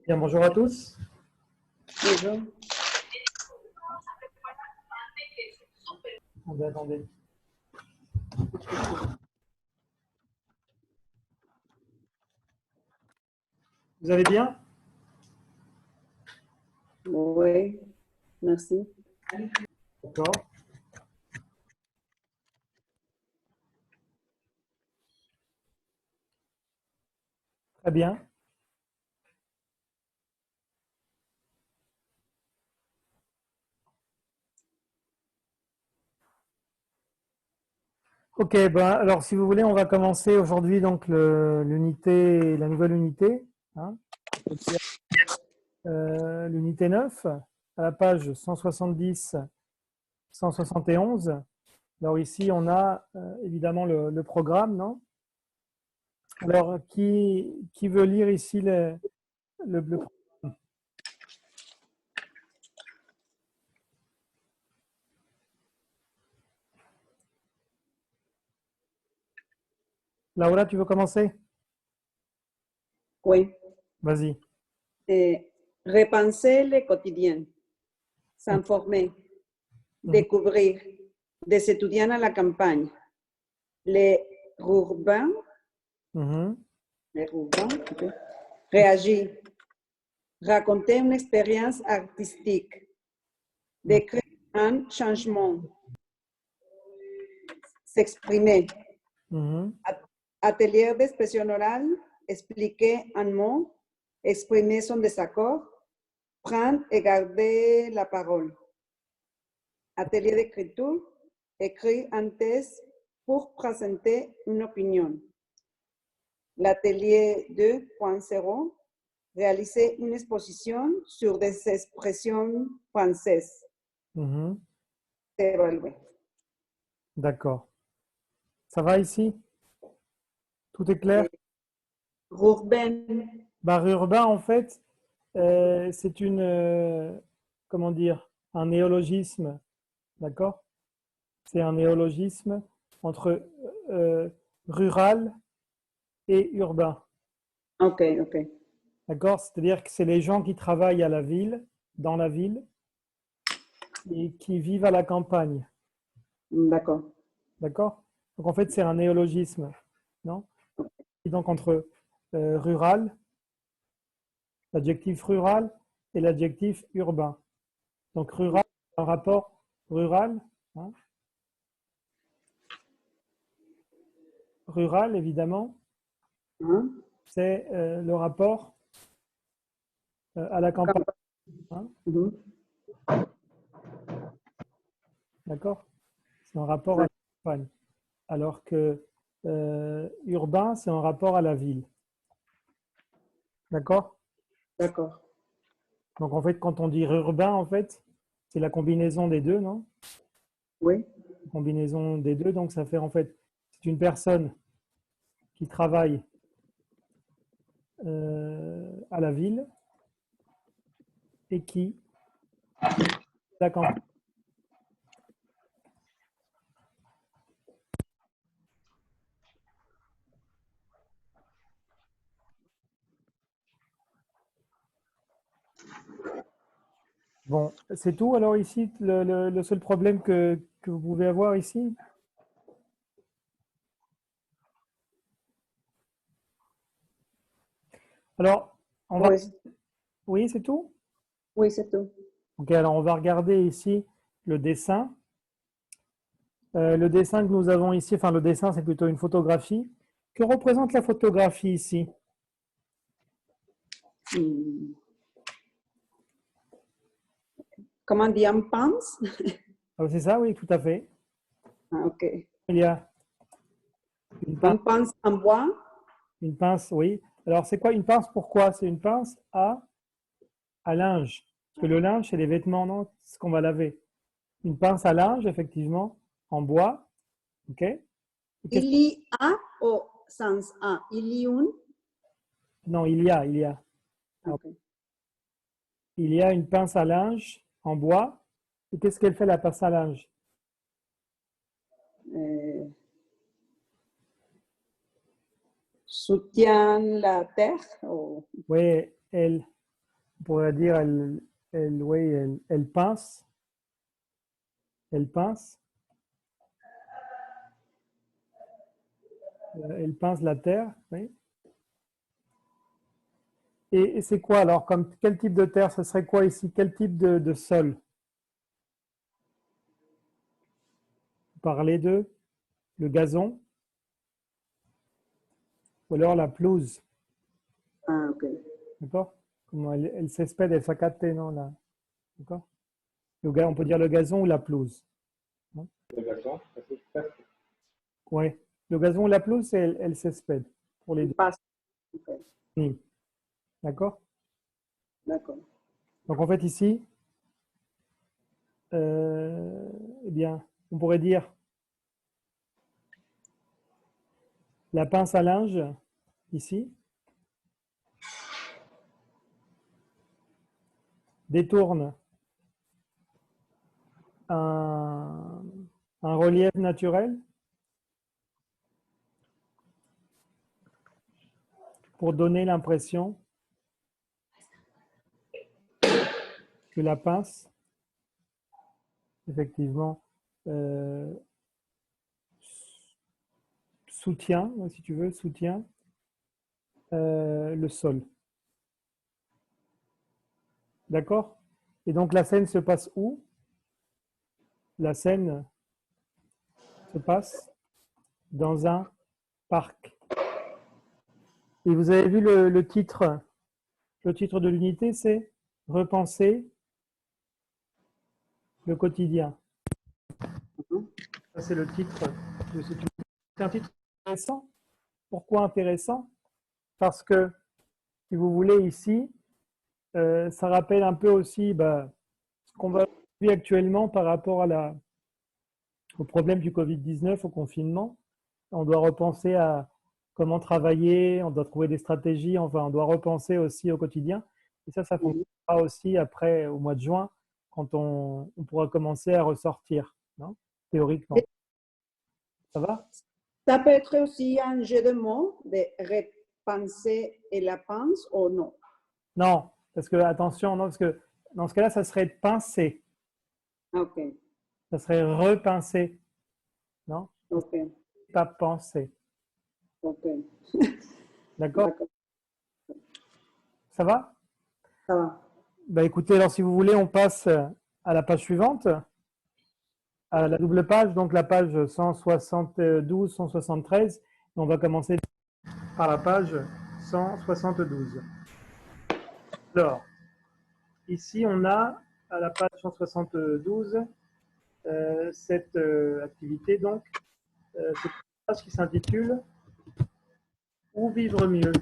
Bien, bonjour à tous. Bonjour. Attendez, attendez. Vous allez bien? Oui, merci. D'accord. Très bien. Ok, ben, alors si vous voulez, on va commencer aujourd'hui donc l'unité, la nouvelle unité, hein, l'unité 9, à la page 170-171. Alors ici, on a évidemment le programme, non? Alors, qui veut lire ici le programme? Laura, tu veux commencer? Oui. Vas-y. Repenser le quotidien, s'informer, Mhm. découvrir, des étudiants à la campagne, les urbains, Mhm. ok. Réagir, raconter une expérience artistique, décrire un changement, s'exprimer, Mhm. atelier d'expression orale, expliquer un mot, exprimer son désaccord, prendre et garder la parole. Atelier d'écriture, écrire un texte pour présenter une opinion. L'atelier 2.0, réaliser une exposition sur des expressions françaises. Mhm. Évaluer. D'accord. Ça va ici? Tout est clair? Urbain, Barre urbain, en fait, c'est comment dire, un néologisme, d'accord? C'est un néologisme entre euh, rural et urbain, ok, ok, d'accord? C'est-à-dire que c'est les gens qui travaillent à la ville, dans la ville, et qui vivent à la campagne, d'accord. d'accord? Donc en fait, c'est un néologisme, non? Et donc entre rural, l'adjectif rural et l'adjectif urbain. Donc rural, un rapport rural, hein, rural évidemment, Hein? c'est le rapport à la campagne, hein, Mhm. d'accord? C'est un rapport à la campagne. Alors que urbain, c'est un rapport à la ville, d'accord? D'accord. Donc en fait, quand on dit urbain, en fait, c'est la combinaison des deux, non? Oui, La combinaison des deux, donc ça fait en fait, c'est une personne qui travaille à la ville et qui la campagne. Bon, c'est tout. Alors ici, le seul problème que vous pouvez avoir ici. Alors, on va. oui, Oui, c'est tout? oui, c'est tout. Ok, alors on va regarder ici le dessin. Le dessin que nous avons ici, enfin le dessin, c'est plutôt une photographie. Que représente la photographie ici? Hmm. Comment dire, un pense? Ah, c'est ça, oui, tout à fait. Ah, ok. Il y a une Un pince, pense en bois? oui. Alors, c'est quoi une pince? Pourquoi? C'est une pince à linge. Parce que le linge, c'est les vêtements, non? C'est ce qu'on va laver. Une pince à linge, effectivement, en bois. OK? Et Il y a ou sans a? Il y a un? Non, il y a. Alors, Ok. il y a une pince à linge en bois. Et qu'est-ce qu'elle fait, la pince à linge? Euh, soutient la terre? Ou... Oui, elle. On pourrait dire, oui, elle pince. Elle pince. Elle pince la terre. Oui. Et c'est quoi alors, comme quel type de terre? Ce serait quoi ici? Quel type de sol? Vous parlez de le gazon ou alors la pelouse. Ah, ok. D'accord? Comment elle s'espède, elle s'accate, non là. D'accord? On peut dire le gazon ou la pelouse. Non? Le gazon, ça s'espède. Ouais. Le gazon ou la pelouse, elle s'espède pour les deux. Passe. Ok. Oui. D'accord? D'accord. Donc en fait ici, eh bien, on pourrait dire la pince à linge, ici, détourne un relief naturel pour donner l'impression que la pince, effectivement, soutient, si tu veux, soutient le sol. D'accord? Et donc la scène se passe où? La scène se passe dans un parc. Et vous avez vu le titre de l'unité, c'est Repenser le quotidien. Ça, c'est le titre de cette unité. C'est un titre intéressant. Pourquoi intéressant? Parce que, si vous voulez, ici, ça rappelle un peu aussi ce qu'on va vivre actuellement par rapport au problème du Covid-19, au confinement. On doit repenser à comment travailler, on doit trouver des stratégies, enfin, on doit repenser aussi au quotidien. Et ça fonctionnera aussi après, au mois de juin, quand on pourra commencer à ressortir, non? Théoriquement. Ça va? Ça peut être aussi un jeu de mots de repenser et la pince ou non? Non, parce que, attention, non, parce que dans ce cas-là, ça serait pincer. Ok. Ça serait repincer, non? Ok. Pas penser. Ok. D'accord? D'accord. Ça va? Ça va. Écoutez, alors si vous voulez, on passe à la page suivante, à la double page, donc la page 172, 173. On va commencer par la page 172. Alors, ici, on a à la page 172 cette activité, donc, cette page qui s'intitule Où vivre mieux.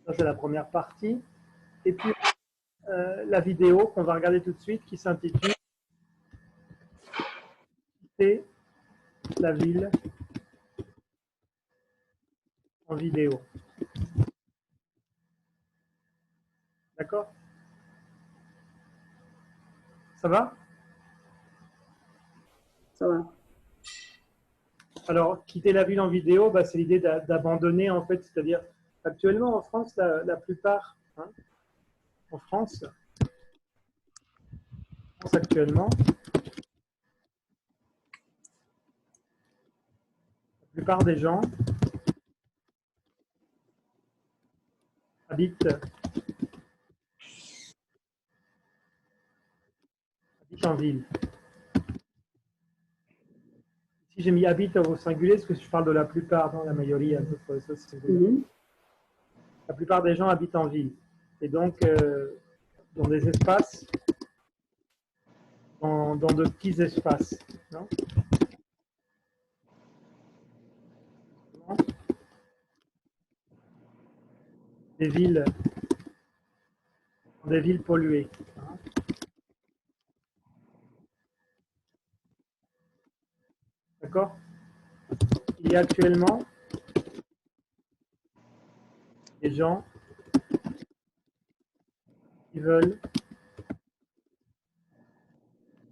Ça, c'est la première partie. Et puis, la vidéo qu'on va regarder tout de suite qui s'intitule C'est la ville en vidéo. D'accord? Ça va? Ça va. Alors, quitter la ville en vidéo, c'est l'idée d'abandonner, en fait, c'est-à-dire, actuellement en France, la plupart, hein, en France actuellement, la plupart des gens habitent en ville. Si j'ai mis habite au singulier, parce que je parle de la plupart, non, la majorité, la plupart des gens habitent en ville. Et donc, dans des espaces, dans de petits espaces. Non? Des villes polluées. D'accord? Il y a actuellement des gens qui veulent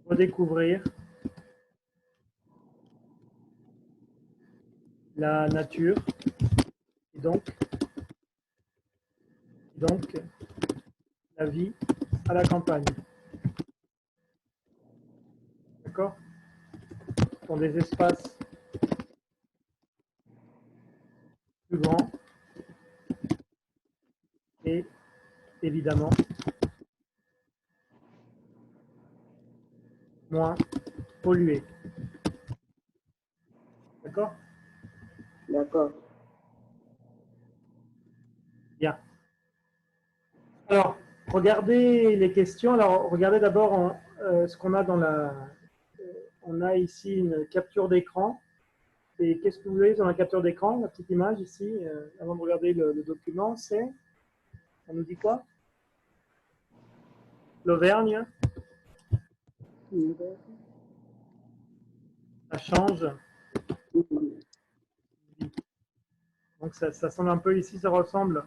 redécouvrir la nature et donc Donc, la vie à la campagne. D'accord? Ce sont des espaces plus grands et évidemment moins pollués. D'accord? D'accord. Bien. Alors, regardez les questions. Alors, regardez d'abord ce qu'on a dans la... On a ici une capture d'écran. Et qu'est-ce que vous voyez dans la capture d'écran, la petite image ici, avant de regarder le document, c'est... On nous dit quoi? L'Auvergne, ça change. Donc, ça semble un peu ici, ça ressemble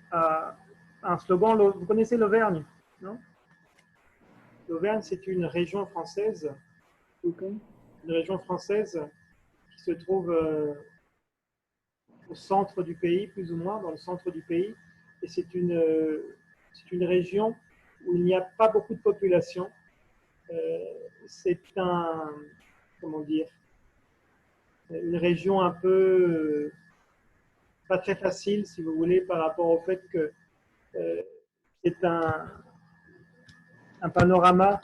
à un slogan. Vous connaissez l'Auvergne, non? L'Auvergne, c'est une région française. Okay. Une région française qui se trouve au centre du pays, plus ou moins, dans le centre du pays. Et c'est une région où il n'y a pas beaucoup de population. C'est comment dire, une région un peu pas très facile, si vous voulez, par rapport au fait que c'est un panorama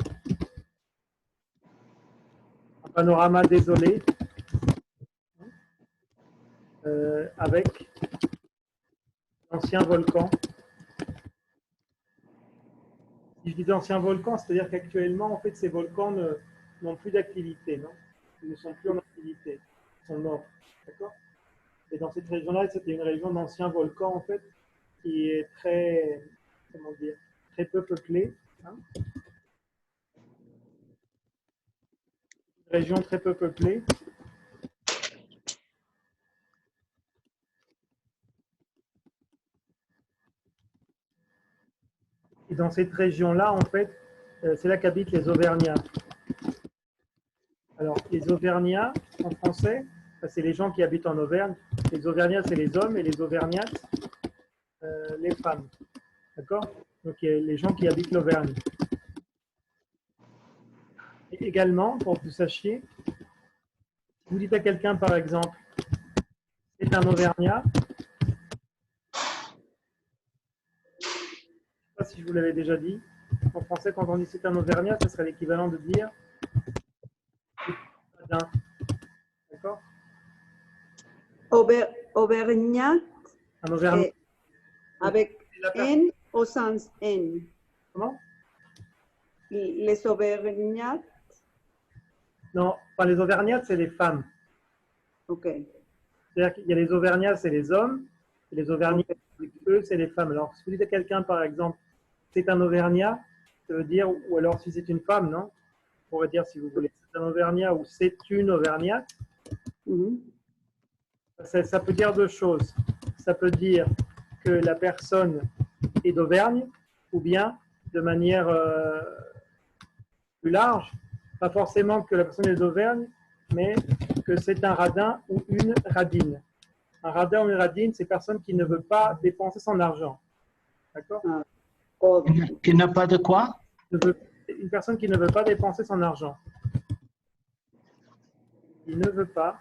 désolé, avec l'ancien volcan. Si je dis ancien volcan, c'est-à-dire qu'actuellement, en fait, ces volcans n'ont plus d'activité, non? Ils ne sont plus en activité, ils sont morts, d'accord? Et dans cette région-là, c'était une région d'anciens volcans, en fait, qui est très, comment dire, très peu peuplée. Hein? Une région très peu peuplée. Et dans cette région-là, en fait, c'est là qu'habitent les Auvergnats. Alors, les Auvergnats, en français, c'est les gens qui habitent en Auvergne. Les Auvergnats, c'est les hommes, et les Auvergnates, les femmes. D'accord? Donc, les gens qui habitent l'Auvergne. Et également, pour que vous sachiez, vous dites à quelqu'un, par exemple, c'est un Auvergnat. Je ne sais pas si je vous l'avais déjà dit. En français, quand on dit c'est un Auvergnat, ce serait l'équivalent de dire radin. D'accord? Auvergnat Un Auvergnat. avec N ou sans N? Comment? Les Auvergnats? Non, enfin, les Auvergnates, c'est les femmes. Ok. C'est-à-dire qu'il y a les Auvergnats, c'est les hommes, et les Auvergnats, Okay. eux, c'est les femmes. Alors, si vous dites à quelqu'un, par exemple, c'est un Auvergnat, ça veut dire, ou alors si c'est une femme, non? On pourrait dire, si vous voulez, c'est un Auvergnat ou c'est une Auvergnate. Ça peut dire deux choses. Ça peut dire que la personne est d'Auvergne, ou bien, de manière plus large, pas forcément que la personne est d'Auvergne, mais que c'est un radin ou une radine. Un radin ou une radine, c'est personne qui ne veut pas dépenser son argent. D'accord? Qui n'a pas de quoi? Une personne qui ne veut pas dépenser son argent. Il ne veut pas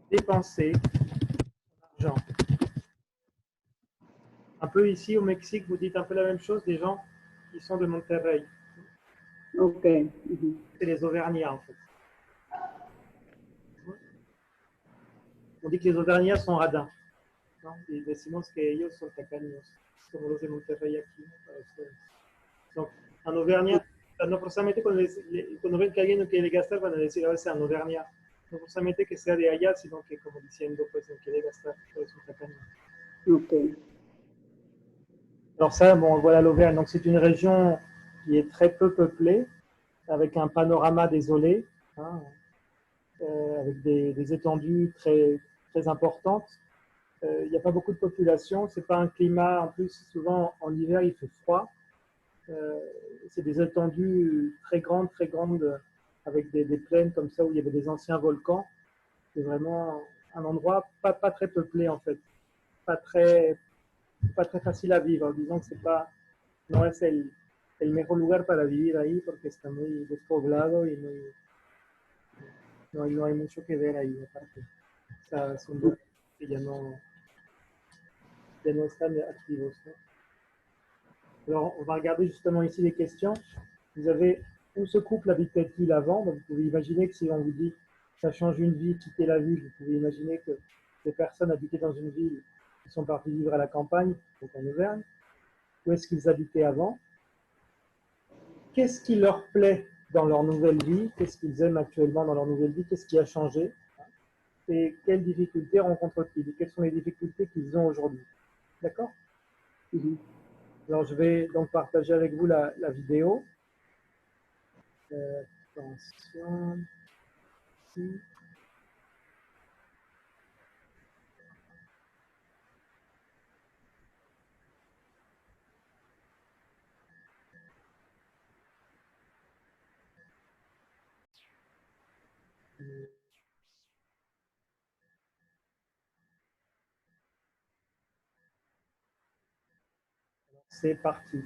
dépenser son argent. Un peu ici au Mexique, vous dites un peu la même chose des gens qui sont de Monterrey. Ok. C'est les Auvergnats en fait. On dit que les Auvergnats sont radins. ¿No? Y decimos que ellos son tacaños, como los de Monterrey aquí. Donc, en Auvergnat, no precisamente cuando ven que alguien no quiere gastar, van a decir a veces en Auvergnat. No precisamente que sea de allá, sino que como diciendo, pues, no quiere gastar, es un tacaño. Ok. Alors ça, bon, voilà l'Auvergne. Donc c'est une région qui est très peu peuplée, avec un panorama désolé, hein, avec des étendues très, très importantes. Il n'y a pas beaucoup de population, c'est pas un climat, en plus souvent en hiver il fait froid. C'est des étendues très grandes, avec des plaines comme ça où il y avait des anciens volcans. C'est vraiment un endroit pas très peuplé en fait, pas très pas très facile à vivre. Disons que c'est pas, no es el mejor lugar para vivir ahí porque está muy despoblado y no hay mucho que ver ahí aparte. O sea, son dos que ya no están activos, ¿no? Alors, on va regarder justement ici les questions. Vous avez où ce couple habitait-il avant? Donc, vous pouvez imaginer que si on vous dit ça change une vie, quitter la ville, vous pouvez imaginer que ces personnes habitaient dans une ville qui sont parties vivre à la campagne, donc en Auvergne. Où est-ce qu'ils habitaient avant? Qu'est-ce qui leur plaît dans leur nouvelle vie? Qu'est-ce qu'ils aiment actuellement dans leur nouvelle vie? Qu'est-ce qui a changé? Et quelles difficultés rencontrent-ils? Quelles sont les difficultés qu'ils ont aujourd'hui? D'accord? Alors, je vais donc partager avec vous la vidéo. Attention. Ici. C'est parti.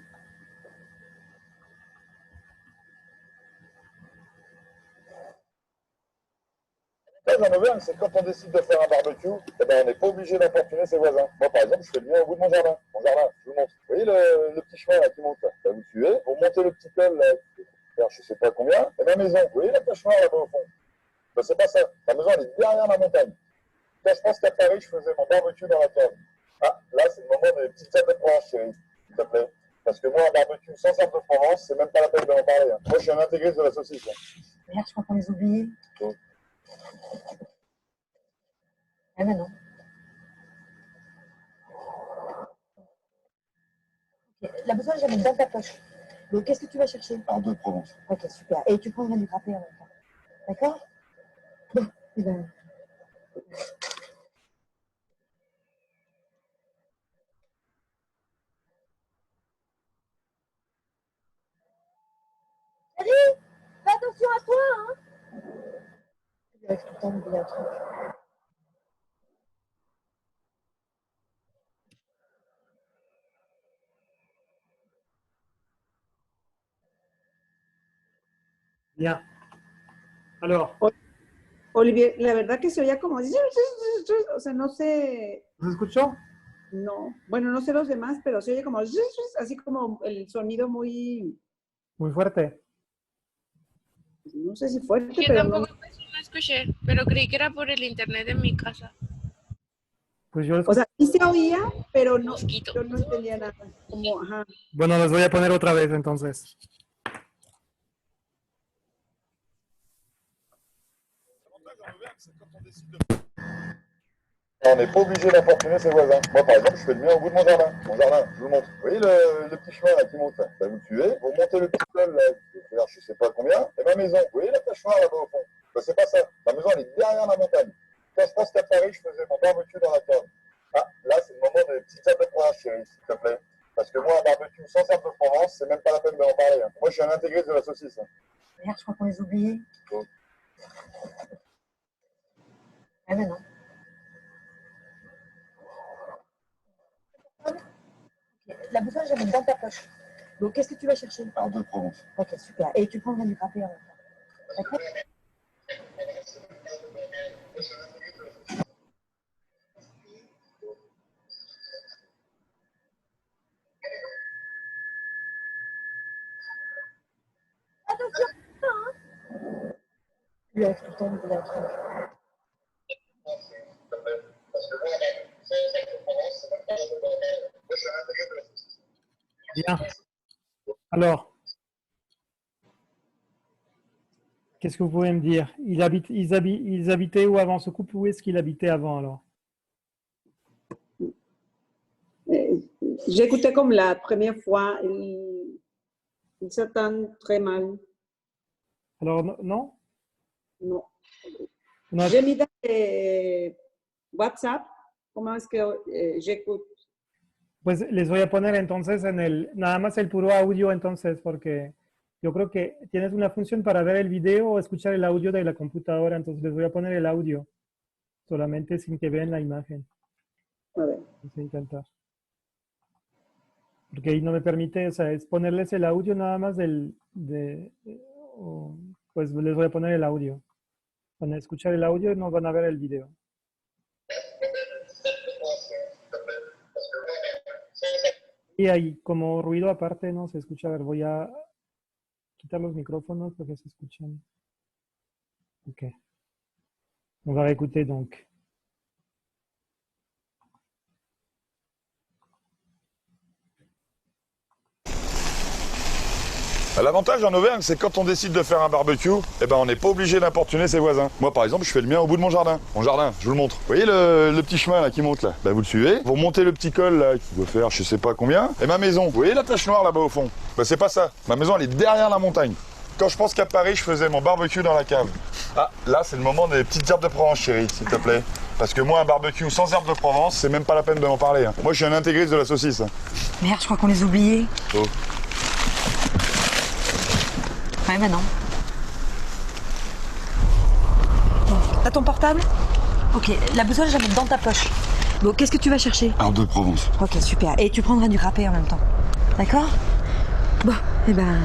En Auvergne, c'est quand on décide de faire un barbecue, eh ben, on n'est pas obligé d'importuner ses voisins. Moi, par exemple, je fais le mien au bout de mon jardin. Je vous montre. Vous voyez le petit chemin là, qui monte là? Là, vous suivez, vous montez le petit col là, vers je ne sais pas combien, et ma maison. Vous voyez la tache noire là-bas au fond? Ben, c'est pas ça. La maison, elle est derrière la montagne. Là, je pense qu'à Paris, je faisais mon barbecue dans la cave. Ah, là, c'est le moment des petites sabres de Provence, chérie, s'il te plaît. Parce que moi, un barbecue sans sabres de Provence, c'est même pas la peine d'en parler. Hein. Moi, je suis un intégriste de la saucisse. Hein. Regarde, je crois qu'on les oublie. Oh. Ah ben non. Okay. La boussole, j'avais dans ta poche. Donc, qu'est-ce que tu vas chercher? Barbe de Provence. Ok, super. Et tu prendras du râpé en même temps. D'accord? Bon, et ben... Chérie, fais attention à toi, hein? Il arrive tout le temps d'oublier un truc. Bien. Alors, Olivier, la verdad que se oía como, o sea, no sé, ¿nos escuchó? no, bueno, no sé los demás, pero se oye como, así como el sonido muy, Muy fuerte. no sé si fuerte, Yo pero tampoco no. casi no escuché, pero creí que era por el internet de mi casa. Pues yo, O sea, sí se oía, pero no, Mosquito. yo no entendía nada. Como, ajá. bueno, les voy a poner otra vez entonces. On n'est pas obligé d'importuner ses voisins. Moi, par exemple, je fais le mien au bout de mon jardin. Je vous montre. Vous voyez le petit chemin là qui monte là? Là, vous suivez, vous montez le petit col là, vers je ne sais pas combien, et ma maison. Vous voyez la tache noire là-bas au fond? Ben, c'est pas ça. Ma maison, elle est derrière la montagne. Quand je pense qu'à Paris, je faisais mon barbecue dans la cave. Ah, là, c'est le moment des petites sabres de Provence, chérie, s'il te plaît. Parce que moi, un barbecue sans sabres de Provence, c'est même pas la peine d'en parler. Hein. Moi, je suis un intégriste de la saucisse. Hein. Regarde, je crois qu'on les oublie. Oh. Ah ben non. La boussole, j'avais dans ta poche. Donc, qu'est-ce que tu vas chercher? Barbe de Provence. Ok, super. Et tu prendras du râpé en même temps. D'accord? Attention, hein? Il arrive tout le temps d'oublier un truc. Bien. Alors, qu'est-ce que vous pouvez me dire? Ils habitaient où avant ce couple? Où est-ce qu'ils habitaient avant alors? J'ai écouté comme la première fois, il s'entend très mal. Alors, non? No. No, J'ai mis dans WhatsApp, comment est-ce que j'écoute? pues les voy a poner entonces nada más el puro audio entonces, porque yo creo que tienes una función para ver el video o escuchar el audio de la computadora, entonces les voy a poner el audio, solamente sin que vean la imagen. A ver. Vamos a intentar. porque ahí no me permite, o sea, es ponerles el audio nada más pues les voy a poner el audio. Van a escuchar el audio y no van a ver el video. Y hay como ruido aparte, no se escucha. A ver, voy a quitar los micrófonos porque se escuchan. Ok. On va réécouter donc. L'avantage en Auvergne, c'est que quand on décide de faire un barbecue, eh ben on n'est pas obligé d'importuner ses voisins. Moi par exemple, je fais le mien au bout de mon jardin. Mon jardin, je vous le montre. Vous voyez le petit chemin là qui monte là? Ben, vous le suivez, vous remontez le petit col là qui doit faire je sais pas combien. Et ma maison, vous voyez la tache noire là-bas au fond? Ben c'est pas ça. Ma maison elle est derrière la montagne. Quand je pense qu'à Paris, je faisais mon barbecue dans la cave. Ah, là c'est le moment des petites herbes de Provence, chérie, s'il te plaît. Parce que moi, un barbecue sans herbes de Provence, c'est même pas la peine de m'en parler. Hein. Moi, je suis un intégriste de la saucisse. Merde, je crois qu'on les oubliait. Oh. Ouais, bah non. Bon, t'as ton portable? Ok, la boussole, je la mets dans ta poche. Bon, qu'est-ce que tu vas chercher? Herbes de Provence. Ok, super. Et tu prendras du râpé en même temps. D'accord? Bon, et ben...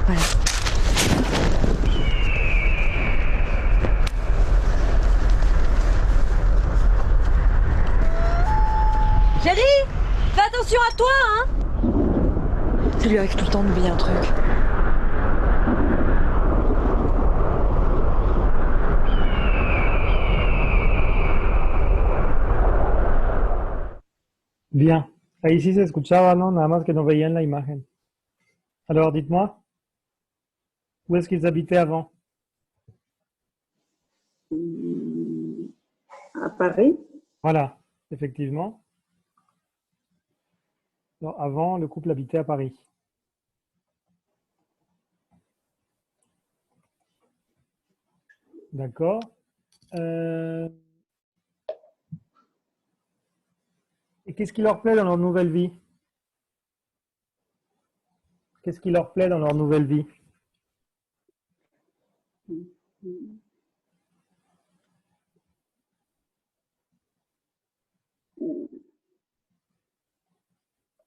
voilà. Chérie, fais attention à toi, hein? Ça lui arrive tout le temps d'oublier un truc. Bien. Ahí sí se escuchaba, ¿no? Nada más que no veían la imagen. Alors, dites-moi, où est-ce qu'ils habitaient avant? À Paris. Voilà, effectivement. Alors, avant, le couple habitait à Paris. D'accord. Et qu'est-ce qui leur plaît dans leur nouvelle vie? Qu'est-ce qui leur plaît dans leur nouvelle vie?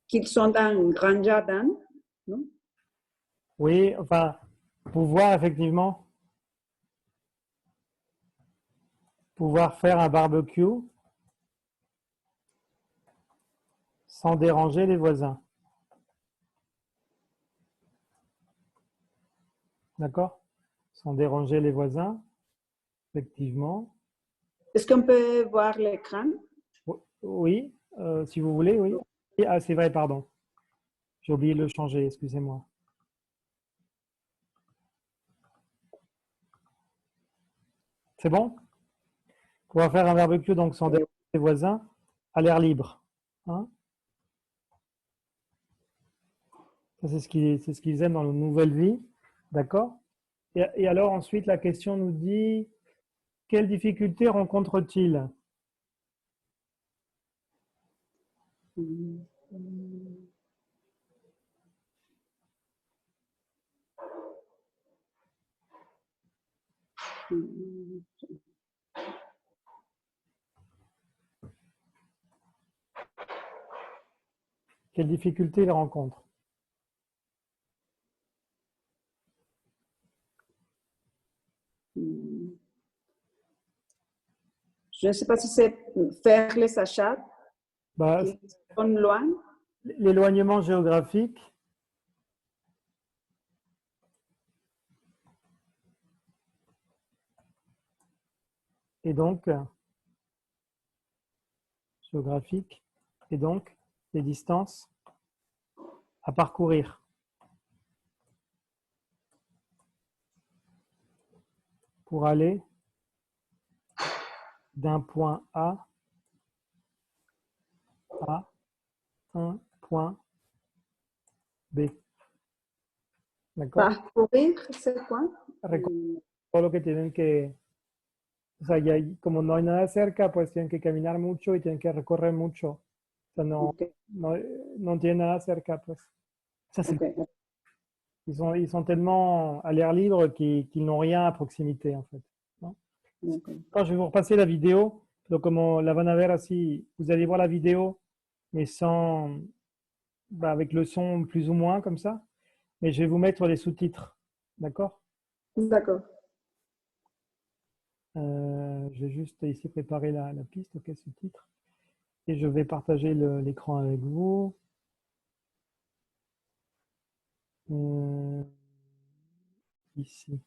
Qu'ils sont dans un grand jardin, non? Oui, enfin, pouvoir effectivement, pouvoir faire un barbecue sans déranger les voisins. D'accord? Sans déranger les voisins, effectivement. Est-ce qu'on peut voir l'écran? Oui, si vous voulez, oui. Ah, c'est vrai, pardon. J'ai oublié de le changer, excusez-moi. C'est bon? Pouvoir faire un barbecue donc sans déranger les voisins à l'air libre. Hein? Ça, c'est ce qu'ils aiment dans leur nouvelle vie. D'accord? Et alors, ensuite, la question nous dit, quelles difficultés rencontrent-ils? Quelles difficultés ils rencontrent? Je ne sais pas si c'est faire les achats Bah, qui sont loin. l'éloignement géographique, et donc géographique, et donc les distances à parcourir pour aller d'un point A à un point B. ¿D'accord? Parcourir, c'est quoi? Recorrer todo lo que tienen que, o sea, como no hay nada cerca, pues tienen que caminar mucho y tienen que recorrer mucho. O sea, Ok, no tienen nada cerca, pues. Ça, c'est ok. Ils sont tellement à l'air libre qu'ils n'ont rien à proximité, en fait. ¿No? Ok. Quand je vais vous repasser la vidéo, donc como la van a ver así, vous allez voir la vidéo, mais sans avec le son plus ou moins comme ça, mais je vais vous mettre les sous-titres. D'accord? D'accord. Je vais juste ici préparer la piste, ok, sous-titres. Et je vais partager l'écran avec vous. Ici.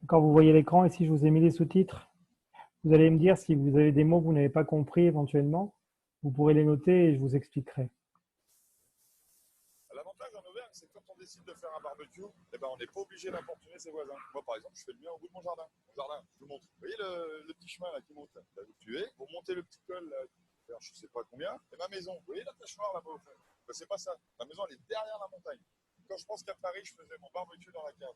Quand vous voyez l'écran, ici, je vous ai mis les sous-titres. Vous allez me dire si vous avez des mots que vous n'avez pas compris éventuellement. Vous pourrez les noter et je vous expliquerai. L'avantage en Auvergne, c'est que quand on décide de faire un barbecue, eh ben, on n'est pas obligé d'importuner ses voisins. Moi, par exemple, je fais le mien au bout de mon jardin. Mon jardin, je vous montre. Vous voyez le petit chemin là qui monte là, vous tuez, vous montez le petit col là, vers je ne sais pas combien, et ma maison, vous voyez la tache noire là-bas au fond, ben, c'est pas ça. Ma maison, elle est derrière la montagne. Quand je pense qu'à Paris, je faisais mon barbecue dans la cave.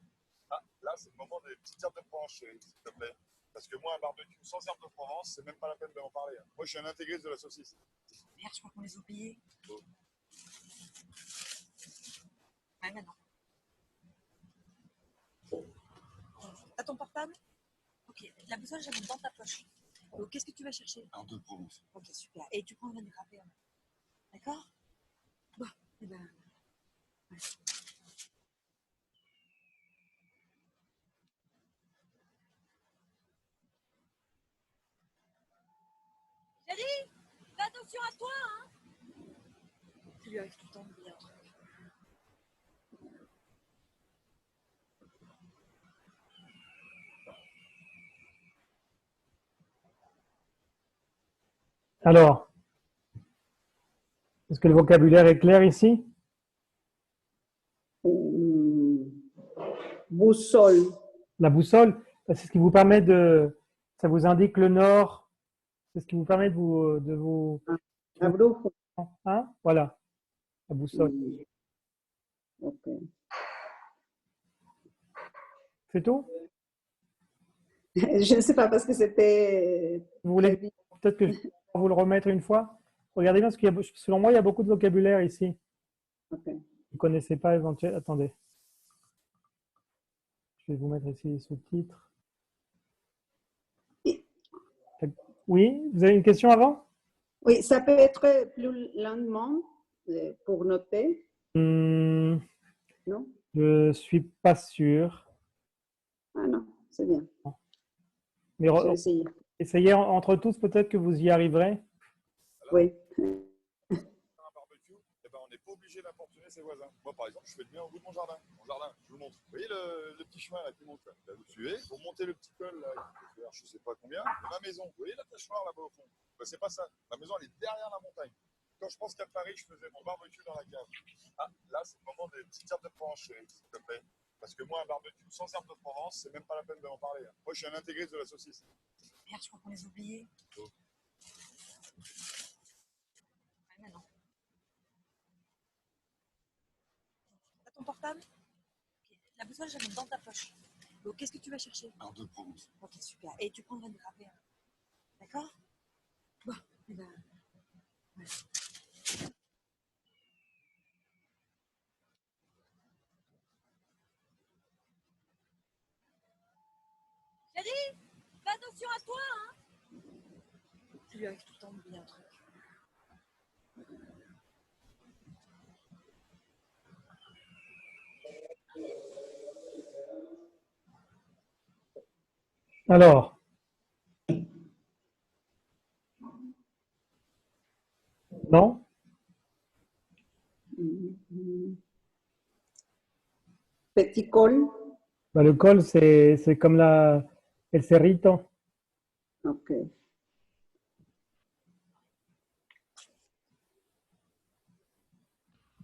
Ah, là, c'est le moment des petites herbes de Provence, chérie, s'il te plaît. Parce que moi, un barbecue sans herbes de Provence, c'est même pas la peine d'en parler. Hein. Moi, je suis un intégriste de la saucisse. Merde, je crois qu'on les a oubliés. Ouais, maintenant. T'as ton portable? Ok, la boussole, j'ai dans ta poche. Donc, qu'est-ce que tu vas chercher? Un de Provence. Ok, super. Et tu prends un grappé. D'accord? Bon, eh ben. Ouais. Chérie, fais attention à toi, hein! Ça lui arrive tout le temps d'oublier un truc. Alors, est-ce que le vocabulaire est clair ici? Boussole. La boussole, c'est ce qui vous permet de... Ça vous indique le nord. C'est ce qui vous permet de vous La brújula. hein? Voilà, la boussole. Ok. C'est tout? Je ne sais pas parce que c'était. Vous voulez peut-être que je vais vous le remettre une fois? Regardez bien, parce qu'il y a, selon moi, il y a beaucoup de vocabulaire ici. Ok. Vous ne connaissez pas éventuellement. Attendez. Je vais vous mettre ici les sous-titres. Oui, vous avez une question avant? Oui, ça peut être plus lentement pour noter, non? Je ne suis pas sûr. Ah non, c'est bien. Mais Je vais essayer. essayez entre tous, peut-être que vous y arriverez. Oui. Un barbecue, eh ben, on n'est pas obligé d'importuner ses voisins. Moi, par exemple, je fais le mien au bout de mon jardin. Mon jardin, je vous montre. Vous voyez le petit chemin là qui monte là, vous suivez, vous montez le petit col là, vers je ne sais pas combien, et ma maison, vous voyez la tache noire là-bas au fond, ben, c'est pas ça. Ma maison, elle est derrière la montagne. Quand je pense qu'à Paris, je faisais mon barbecue dans la cave. Ah, là, c'est le moment des petites herbes de Provence, chérie, s'il te plaît. Parce que moi, un barbecue sans herbes de Provence, c'est même pas la peine d'en parler. Hein. Moi, je suis un intégriste de la saucisse. Merde, je crois qu'on les a oubliés. Ouais, maintenant. T'as ton portable? Ok, la boussole, j'ai dans ta poche. Donc, qu'est-ce que tu vas chercher? Un de Provence. Ok, super. Et tu prendras une grappée. D'accord? Bon, eh ben. Ouais. Chérie, fais attention à toi, hein! Ça lui arrive tout le temps d'oublier un truc. Alors, non? Petit col. Bah, le col, c'est comme el cerrito. Ok.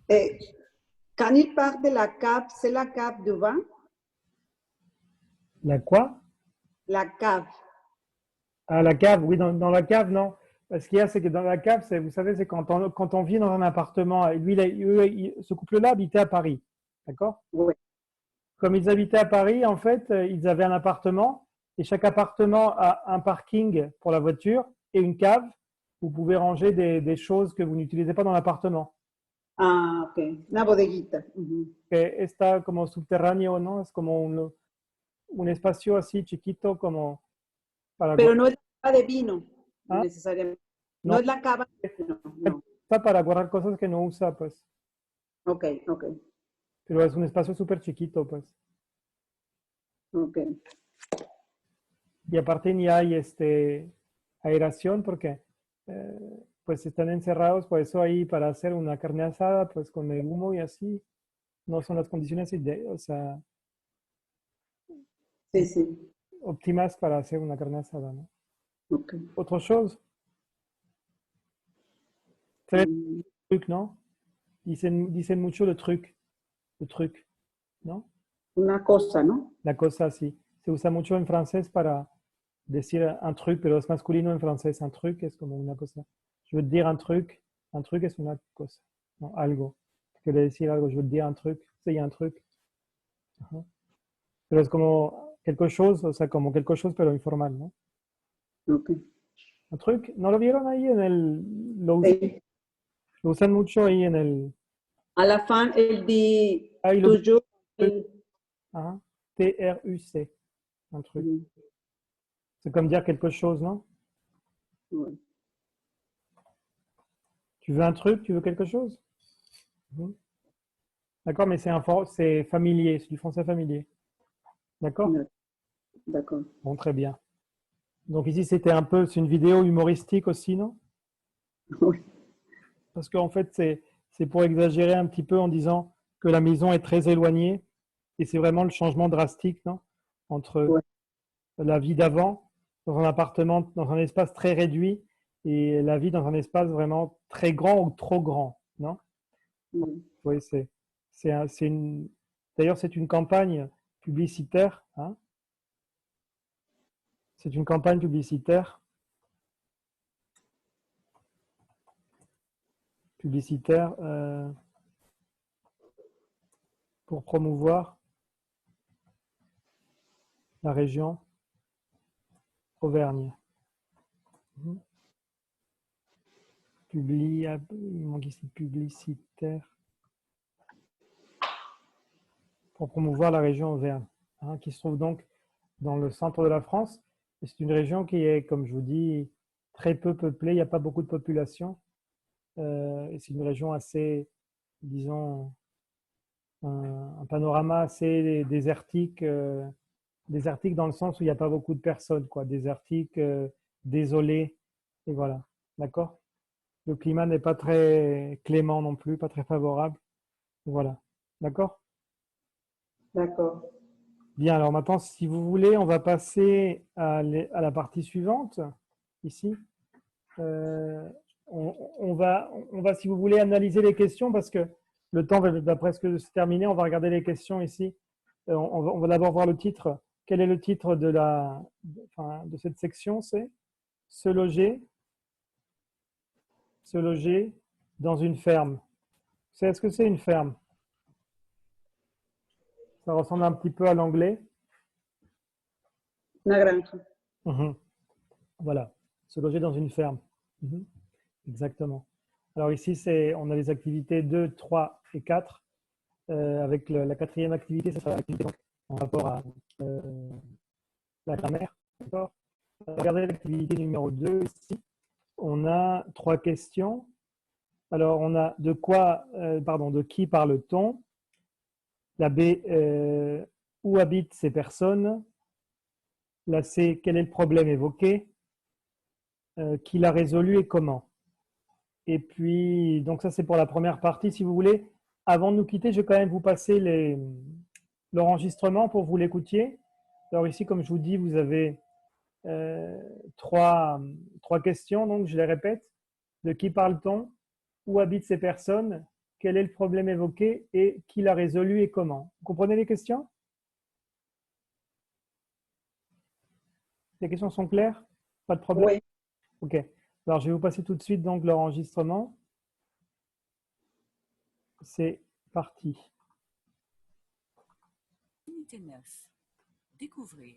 Et quand il parle de la cave, c'est la cave de vin? La quoi? La cave. Ah, la cave, oui, dans la cave, non. Ce qu'il y a, c'est que dans la cave, vous savez, c'est quand on vit dans un appartement. Et lui, ce couple-là habitait à Paris. D'accord? Oui. Comme ils habitaient à Paris, en fait, ils avaient un appartement. Et chaque appartement a un parking pour la voiture et une cave. Vous pouvez ranger des choses que vous n'utilisez pas dans l'appartement. Ah, ok. Una bodeguita. Que está como subterráneo, ¿no? Es como un espacio así chiquito como para, Pero no es la cava de vino, ¿Ah? necesariamente. No. No es la cava de vino, no. para guardar cosas que no usa, pues. Ok, ok, Pero es un espacio súper chiquito, pues. ok. Y aparte ni hay aeración porque pues están encerrados, por eso ahí para hacer una carne asada, pues con el humo y así, no son las condiciones o sea, Sí, sí. óptimas para hacer una carne asada, ¿no? Ok. Otra chose, très Mm, truc, ¿no? Dicen mucho le truc, ¿no? Una cosa, ¿no? La cosa así. Se usa mucho en francés para decir un truc, pero es masculino en francés. Un truc es como una cosa. Je veux te dire un truc es una cosa, ¿no? Algo. Quiere decir algo, je veux te dire un truc, c'est un truc. Ajá. Pero es como quelque chose, o sea, como quelque chose, pero informal, ¿no? Ok. Un truc, ¿no lo vieron ahí en el... Sí. Lo usan mucho ahí en el... À la fin, elle dit Ah, il le dit. toujours. Ajá. T-R-U-C. Un truc. Mm, C'est comme dire quelque chose, non? ouais. Tu veux un truc? Tu veux quelque chose? Mhm. D'accord, mais c'est familier, c'est du français familier. D'accord? D'accord. Bon, très bien. Donc ici, c'est une vidéo humoristique aussi, non? Oui. Parce qu'en fait, c'est pour exagérer un petit peu en disant que la maison est très éloignée et c'est vraiment le changement drastique, non? Entre Ouais. la vie d'avant, dans un appartement, dans un espace très réduit et la vie dans un espace vraiment très grand ou trop grand, non? Mm, Oui, d'ailleurs, c'est une campagne publicitaire, hein? C'est une campagne publicitaire pour promouvoir la région Auvergne. Il manque ici publicitaire pour promouvoir la région Auvergne, hein, qui se trouve donc dans le centre de la France. Et c'est une région qui est, comme je vous dis, très peu peuplée, il n'y a pas beaucoup de population. Et c'est une région assez, disons, un panorama assez désertique, désertique dans le sens où il n'y a pas beaucoup de personnes, quoi, désertique, désolé, et voilà, d'accord? Le climat n'est pas très clément non plus, pas très favorable, voilà, d'accord? D'accord. Bien, alors maintenant, si vous voulez, on va passer à la partie suivante, ici. On va, si vous voulez, analyser les questions parce que le temps va presque se terminer. On va regarder les questions ici. On va d'abord voir le titre. Quel est le titre de cette section? C'est se loger dans une ferme. Est-ce que c'est une ferme? Ça ressemble un petit peu à l'anglais. Una granja. Mhm. Voilà, se loger dans une ferme. Mhm. Exactement. Alors ici, on a les activités 2, 3 et 4. Avec la quatrième activité, ça sera l'activité en rapport à la grammaire. Regardez l'activité numéro 2 ici. On a 3 questions. Alors, on a de qui parle-t-on? La B, où habitent ces personnes? La C, quel est le problème évoqué? Qui l'a résolu et comment? Et puis, donc ça c'est pour la première partie. Si vous voulez, avant de nous quitter, je vais quand même vous passer l'enregistrement pour que vous l'écoutiez. Alors ici, comme je vous dis, vous avez 3 questions, donc je les répète. De qui parle-t-on? Où habitent ces personnes? Quel est le problème évoqué? Et qui l'a résolu et comment? Vous comprenez les questions? Les questions sont claires? Pas de problème? Oui. Ok. Alors, je vais vous passer tout de suite donc l'enregistrement. C'est parti. Unité 9. Découvrir.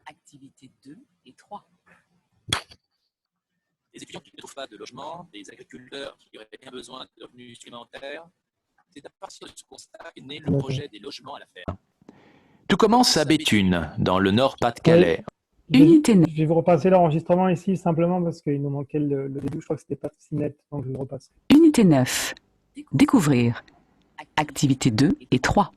Activités 2 et 3. Des étudiants qui ne trouvent pas de logement, des agriculteurs qui auraient bien besoin de revenus supplémentaires. C'est à partir de ce constat qu'est né le projet des logements à la ferme. Tout commence à Béthune, dans le Nord-Pas-de-Calais. Unité 9. Je vais vous repasser l'enregistrement ici simplement parce qu'il nous manquait le début. Je crois que c'était pas si net, donc je vais le repasser. Unité 9. Découvrir. Activités 2 et 3.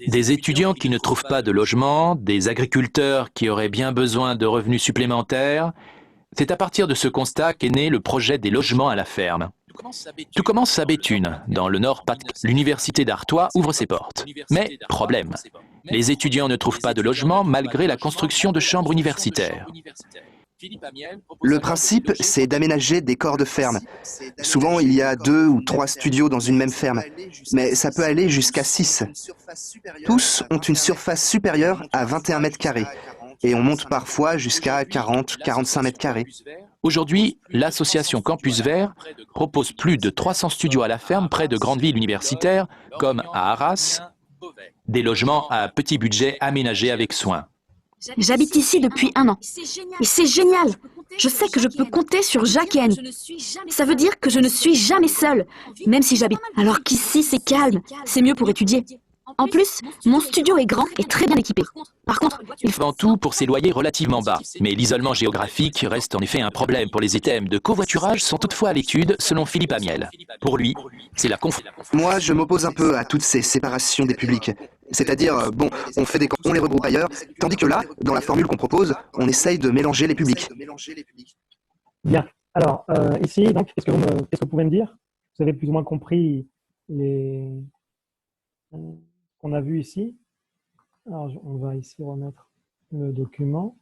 Des étudiants qui ne trouvent pas de logement, des agriculteurs qui auraient bien besoin de revenus supplémentaires. C'est à partir de ce constat qu'est né le projet des logements à la ferme. Tout commence à Béthune, dans le Nord-Pas-de-Calais. L'université d'Artois ouvre ses portes. Mais, problème, les étudiants ne trouvent pas de logement malgré la construction de chambres universitaires. Le principe, c'est d'aménager des corps de ferme. Souvent, il y a 2 ou 3 studios dans une même ferme, mais ça peut aller jusqu'à 6. Tous ont une surface supérieure à 21 mètres carrés, et on monte parfois jusqu'à 40-45 mètres carrés. Aujourd'hui, l'association Campus Vert propose plus de 300 studios à la ferme près de grandes villes universitaires, comme à Arras, des logements à petit budget aménagés avec soin. J'habite ici depuis 1 an. Et c'est génial. Je sais que je peux compter sur Jacques et Annie. Ça veut dire que je ne suis jamais seule, même si j'habite. Alors qu'ici, c'est calme. C'est mieux pour étudier. En plus, mon studio est grand et très bien équipé. Par contre, il faut... Avant tout pour ses loyers relativement bas. Mais l'isolement géographique reste en effet un problème pour les items de covoiturage sont toutefois à l'étude, selon Philippe Amiel. Pour lui, c'est la Moi, je m'oppose un peu à toutes ces séparations des publics. C'est-à-dire, bon, on fait des camps, on les regroupe ailleurs, tandis que là, dans la formule qu'on propose, on essaye de mélanger les publics. Bien. Alors, ici, donc, qu'est-ce que vous pouvez me dire? Vous avez plus ou moins compris qu'on a vu ici. Alors, on va ici remettre le document.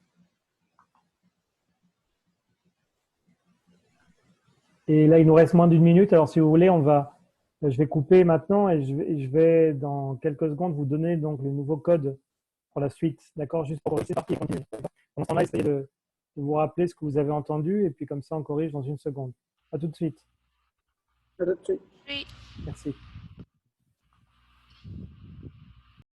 Et là, il nous reste moins d'1 minute. Alors, si vous voulez, je vais couper maintenant et je vais, dans quelques secondes, vous donner donc le nouveau code pour la suite. D'accord? Juste pour c'est parti, continuer. On va essayer de vous rappeler ce que vous avez entendu et puis comme ça, on corrige dans 1 seconde. À tout de suite. À tout de suite. Oui. Merci.